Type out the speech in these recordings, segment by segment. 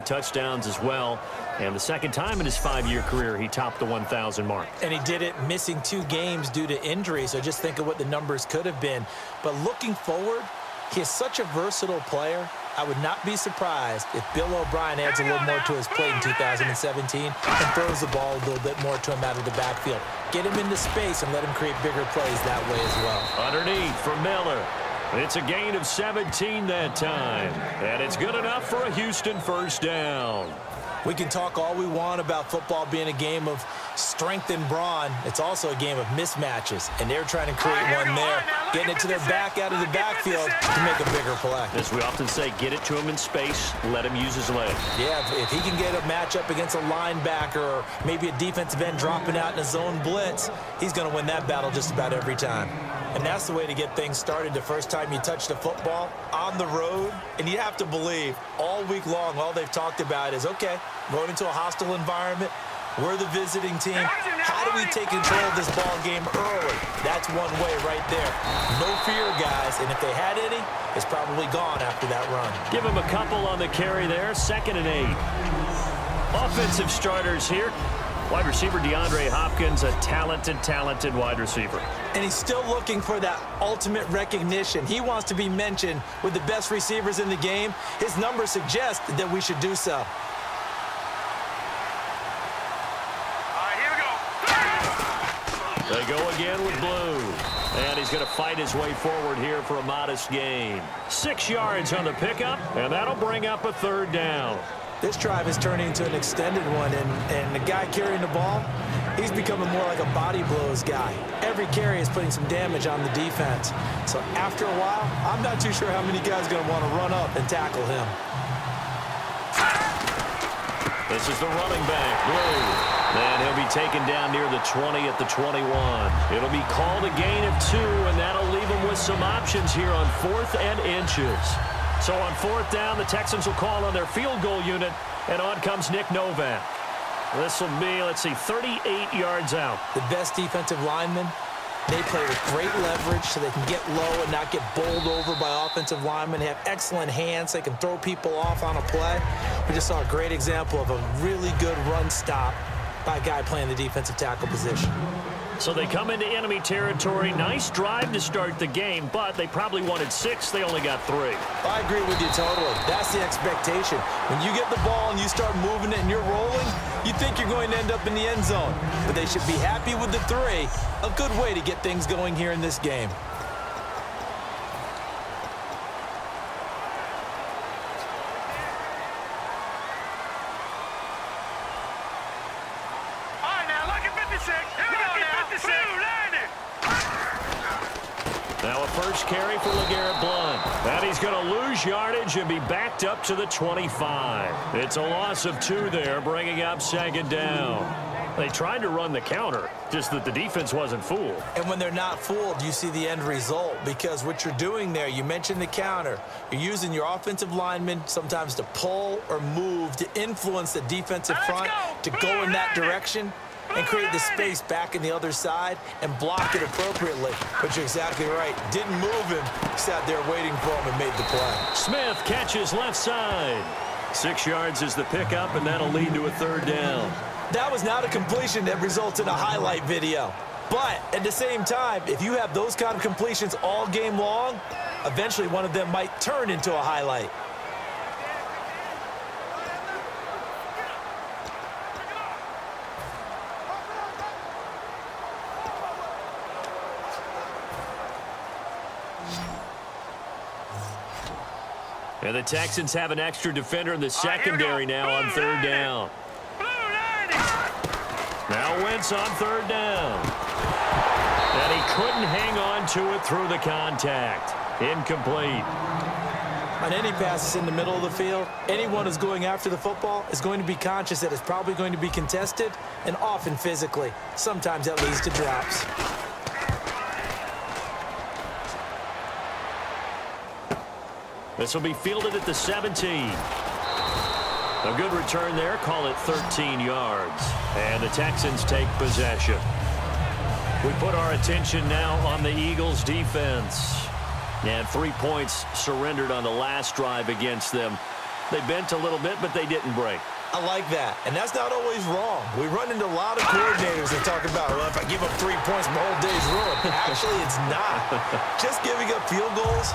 touchdowns as well. And the second time in his 5-year career, he topped the 1,000 mark. And he did it missing 2 games due to injury, so just think of what the numbers could have been. But looking forward, he is such a versatile player. I would not be surprised if Bill O'Brien adds a little more to his plate in 2017 and throws the ball a little bit more to him out of the backfield. Get him into space and let him create bigger plays that way as well. Underneath for Miller. It's a gain of 17 that time. And it's good enough for a Houston first down. We can talk all we want about football being a game of strength and brawn. It's also a game of mismatches, and they're trying to create one there, getting it to their back out of the backfield to make a bigger play. As we often say, get it to him in space, let him use his legs. Yeah, if he can get a matchup against a linebacker or maybe a defensive end dropping out in a zone blitz, he's going to win that battle just about every time. And that's the way to get things started the first time you touch the football on the road. And you have to believe all week long, all they've talked about is, okay, going into a hostile environment, we're the visiting team. How do we take control of this ball game early? That's one way right there. No fear, guys. And if they had any, it's probably gone after that run. Give him a couple on the carry there. 2nd and 8. Offensive starters here. Wide receiver DeAndre Hopkins, a talented wide receiver. And he's still looking for that ultimate recognition. He wants to be mentioned with the best receivers in the game. His numbers suggest that we should do so. They go again with blue. And he's going to fight his way forward here for a modest gain. 6 yards on the pickup, and that'll bring up a 3rd down. This drive is turning into an extended one, and the guy carrying the ball, he's becoming more like a body blows guy. Every carry is putting some damage on the defense. So after a while, I'm not too sure how many guys are going to want to run up and tackle him. This is the running back, Blue. And he'll be taken down near the 20 at the 21. It'll be called a gain of 2, and that'll leave him with some options here on 4th and inches. So on 4th down, the Texans will call on their field goal unit, and on comes Nick Novak. This will be, 38 yards out. The best defensive linemen, they play with great leverage so they can get low and not get bowled over by offensive linemen. They have excellent hands. They can throw people off on a play. We just saw a great example of a really good run stop by a guy playing the defensive tackle position. So they come into enemy territory. Nice drive to start the game, but they probably wanted 6. They only got 3. I agree with you totally. That's the expectation. When you get the ball and you start moving it and you're rolling, you think you're going to end up in the end zone. But they should be happy with the 3. A good way to get things going here in this game. Now a first carry for LeGarrette Blount. And he's going to lose yardage and be backed up to the 25. It's a loss of 2 there, bringing up 2nd down. They tried to run the counter, just that the defense wasn't fooled. And when they're not fooled, you see the end result, because what you're doing there, you mentioned the counter. You're using your offensive linemen sometimes to pull or move to influence the defensive front to go in that direction and create the space back in the other side and block it appropriately. But you're exactly right. Didn't move him. Sat there waiting for him and made the play. Smith catches left side. 6 yards is the pickup, and that'll lead to a 3rd down. That was not a completion that results in a highlight video. But at the same time, if you have those kind of completions all game long, eventually one of them might turn into a highlight. And the Texans have an extra defender in the secondary now on 3rd down. Now Wentz on 3rd down. And he couldn't hang on to it through the contact. Incomplete. On any passes in the middle of the field, anyone who's going after the football is going to be conscious that it's probably going to be contested, and often physically. Sometimes that leads to drops. This will be fielded at the 17. A good return there. Call it 13 yards. And the Texans take possession. We put our attention now on the Eagles' defense. And 3 points surrendered on the last drive against them. They bent a little bit, but they didn't break. I like that, and that's not always wrong. We run into a lot of coordinators that talk about, well, if I give up 3 points, my whole day's ruined. Actually, it's not. Just giving up field goals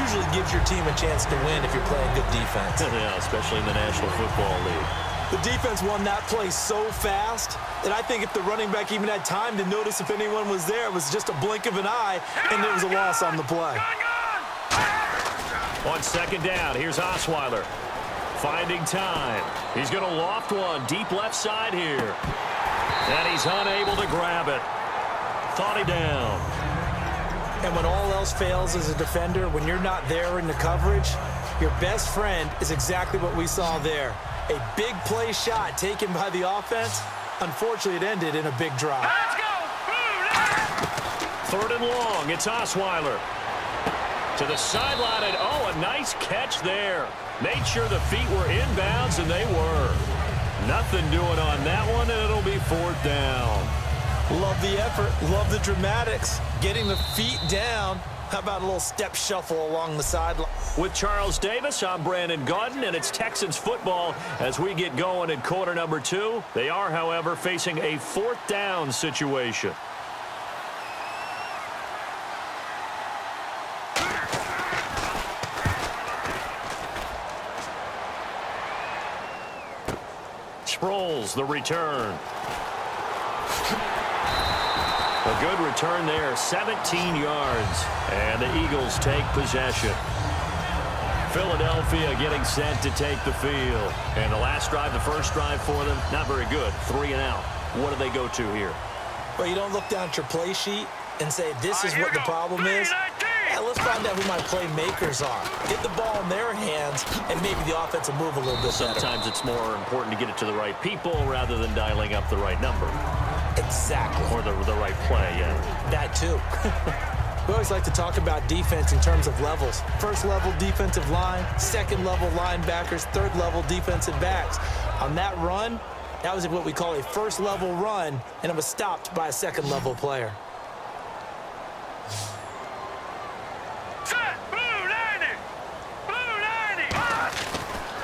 usually gives your team a chance to win if you're playing good defense. Yeah, especially in the National Football League. The defense won that play so fast that I think if the running back even had time to notice if anyone was there, it was just a blink of an eye, and there was a loss on the play. On second down, here's Osweiler. Finding time. He's going to loft one deep left side here. And he's unable to grab it. Thought he down. And when all else fails as a defender, when you're not there in the coverage, your best friend is exactly what we saw there. A big play shot taken by the offense. Unfortunately, it ended in a big drop. Let's go! Third and long. It's Osweiler. To the sideline, and a nice catch there. Made sure the feet were inbounds, and they were. Nothing doing on that one, and it'll be fourth down. Love the effort. Love the dramatics. Getting the feet down. How about a little step shuffle along the sideline? With Charles Davis, I'm Brandon Gaudin, and it's Texans football as we get going in quarter number 2. They are, however, facing a fourth down situation. Sproles, the return. A good return there, 17 yards. And the Eagles take possession. Philadelphia getting set to take the field. And the last drive, the first drive for them, not very good. 3 and out. What do they go to here? Well, you don't look down at your play sheet and say, this is what the problem is. Yeah, let's find out who my playmakers are. Get the ball in their hands, and maybe the offense will move a little bit better. Sometimes it's more important to get it to the right people rather than dialing up the right number. Exactly. Or the right play, yeah. That too. We always like to talk about defense in terms of levels. First level defensive line, second level linebackers, third level defensive backs. On that run, that was what we call a first level run, and it was stopped by a second level player.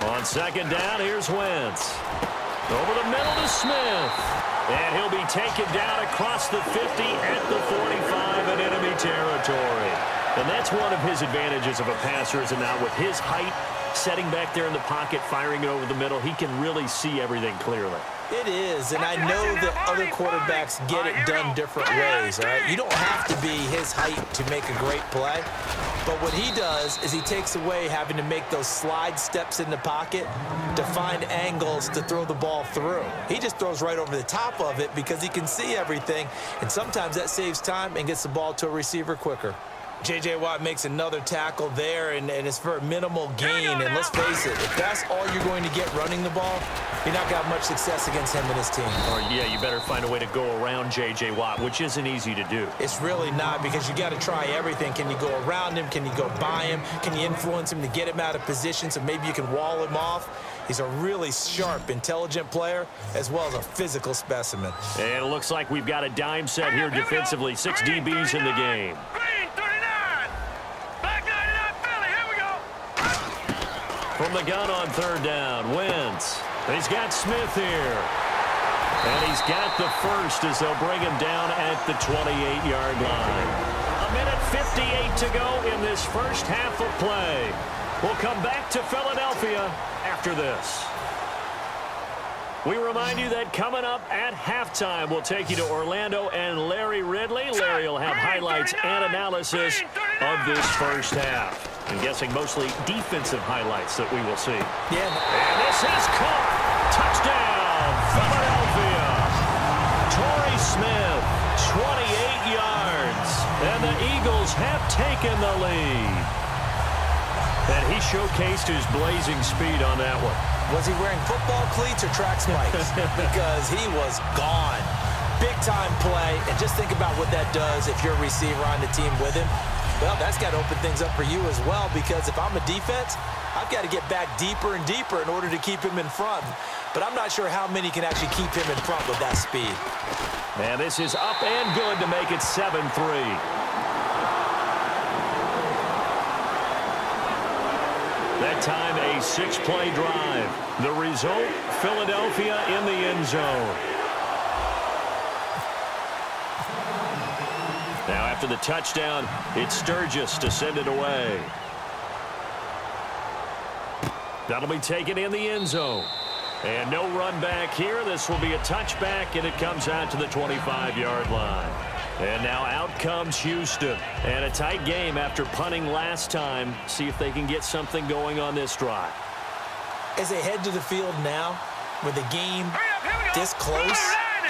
On second down, here's Wentz. Over the middle to Smith. And he'll be taken down across the 50 at the 45 in enemy territory. And that's one of his advantages of a passer, is now with his height, setting back there in the pocket, firing it over the middle, he can really see everything clearly. It is, and I know that other quarterbacks get it done different ways, all right? You don't have to be his height to make a great play, but what he does is he takes away having to make those slide steps in the pocket to find angles to throw the ball through. He just throws right over the top of it because he can see everything, and sometimes that saves time and gets the ball to a receiver quicker. J.J. Watt makes another tackle there, and it's for a minimal gain. And let's face it, if that's all you're going to get running the ball, you're not going to have much success against him and his team. Or, yeah, you better find a way to go around J.J. Watt, which isn't easy to do. It's really not, because you got to try everything. Can you go around him? Can you go by him? Can you influence him to get him out of position so maybe you can wall him off? He's a really sharp, intelligent player, as well as a physical specimen. And it looks like we've got a dime set here defensively. 6 DBs in the game. From the gun on third down, Wentz. He's got Smith here. And he's got the first as they'll bring him down at the 28-yard line. A minute 58 to go in this first half of play. We'll come back to Philadelphia after this. We remind you that coming up at halftime, we'll take you to Orlando and Larry Ridley. Larry will have highlights and analysis of this first half. I'm guessing mostly defensive highlights that we will see. Yeah. And this is caught. Touchdown, Philadelphia. Torrey Smith, 28 yards. And the Eagles have taken the lead. And he showcased his blazing speed on that one. Was he wearing football cleats or track spikes? Because he was gone. Big-time play. And just think about what that does if you're a receiver on the team with him. Well, that's got to open things up for you as well, because if I'm a defense, I've got to get back deeper and deeper in order to keep him in front. But I'm not sure how many can actually keep him in front with that speed. And this is up and good to make it 7-3. That that time a 6-play drive. The result, Philadelphia in the end zone. Now after the touchdown, it's Sturgis to send it away. That'll be taken in the end zone. And no run back here. This will be a touchback, and it comes out to the 25-yard line. And now out comes Houston. And a tight game after punting last time. See if they can get something going on this drive. As they head to the field now, with the game this close,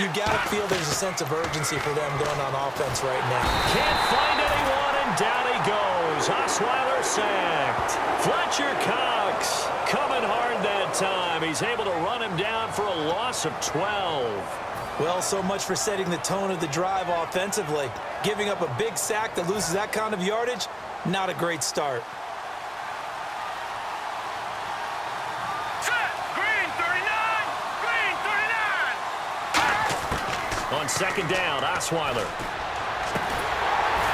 you've got to feel there's a sense of urgency for them going on offense right now. Can't find anyone, and down he goes. Osweiler sacked. Fletcher Cox coming hard that time. He's able to run him down for a loss of 12. Well, so much for setting the tone of the drive offensively. Giving up a big sack that loses that kind of yardage, not a great start. Set. Green 39. Green 39. On second down, Osweiler.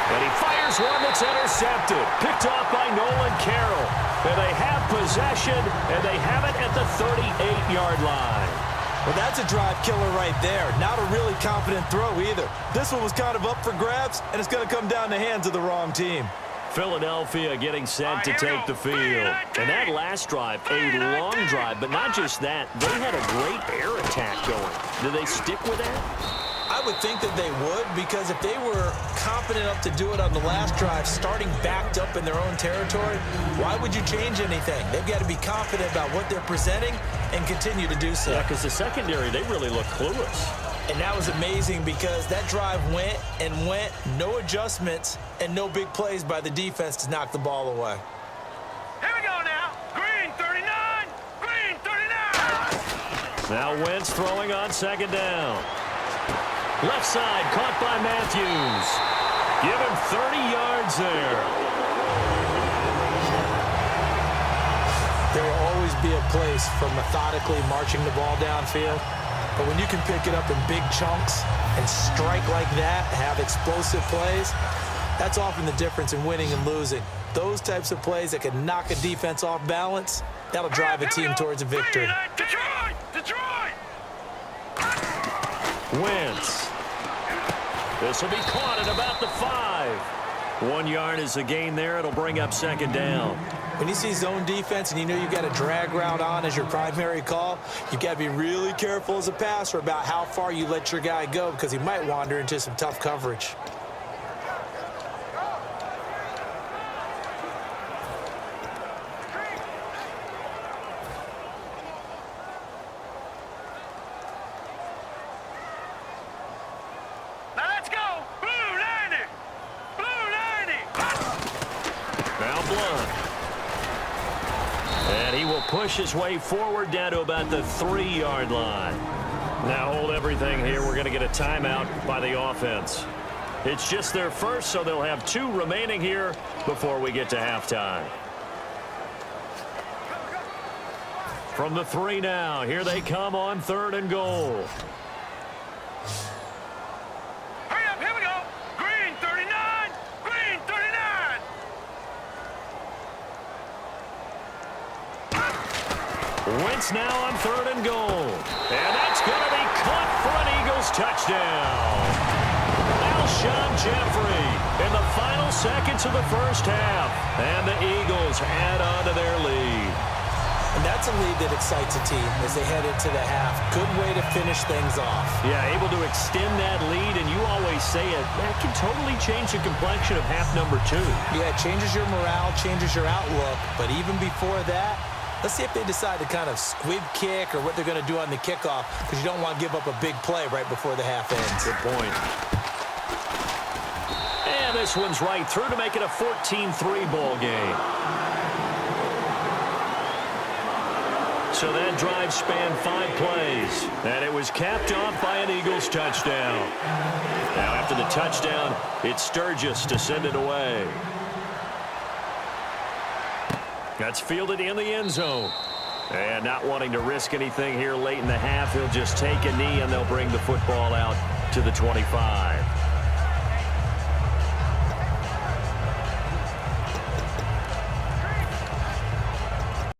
And he fires one that's intercepted. Picked off by Nolan Carroll. And they have possession, and they have it at the 38-yard line. Well, that's a drive killer right there. Not a really confident throw either. This one was kind of up for grabs, and it's going to come down the hands of the wrong team. Philadelphia getting set to take the field. And that last drive, a long drive, but not just that. They had a great air attack going. Do they stick with that? I would think that they would, because if they were confident enough to do it on the last drive, starting backed up in their own territory, why would you change anything? They've got to be confident about what they're presenting and continue to do so. Yeah, because the secondary, they really look clueless. And that was amazing because that drive went and went, no adjustments, and no big plays by the defense to knock the ball away. Here we go now. Green 39. Green 39. Now Wentz throwing on second down. Left side, caught by Matthews. Give him 30 yards there. There will always be a place for methodically marching the ball downfield. But when you can pick it up in big chunks and strike like that, have explosive plays, that's often the difference in winning and losing. Those types of plays that can knock a defense off balance, that'll drive a team towards a victory. Detroit! Detroit! Wentz. This will be caught at about the 5. 1 yard is the gain there. It'll bring up second down. When you see zone defense and you know you've got a drag route on as your primary call, you've got to be really careful as a passer about how far you let your guy go because he might wander into some tough coverage. Now let's go! Blue 90! Blue 90! Now Blunt. And he will push his way forward down to about the 3-yard line. Now hold everything here. We're going to get a timeout by the offense. It's just their first, so they'll have 2 remaining here before we get to halftime. From the 3 now, here they come on 3rd and goal. Hurry up, here we go! Green 39! Green 39! Wentz now on 3rd and goal. And that's going to be caught for an Eagles touchdown. Alshon Jeffrey in the final seconds of the first half. And the Eagles add on to their lead. And that's a lead that excites a team as they head into the half. Good way to finish things off. Yeah, able to extend that lead, and you always say it, that can totally change the complexion of half number 2. Yeah, it changes your morale, changes your outlook. But even before that, let's see if they decide to kind of squib kick or what they're going to do on the kickoff, because you don't want to give up a big play right before the half ends. Good point. And this one's right through to make it a 14-3 ball game. So that drive spanned 5 plays, and it was capped off by an Eagles touchdown. Now after the touchdown, it's Sturgis to send it away. That's fielded in the end zone. And not wanting to risk anything here late in the half, he'll just take a knee, and they'll bring the football out to the 25.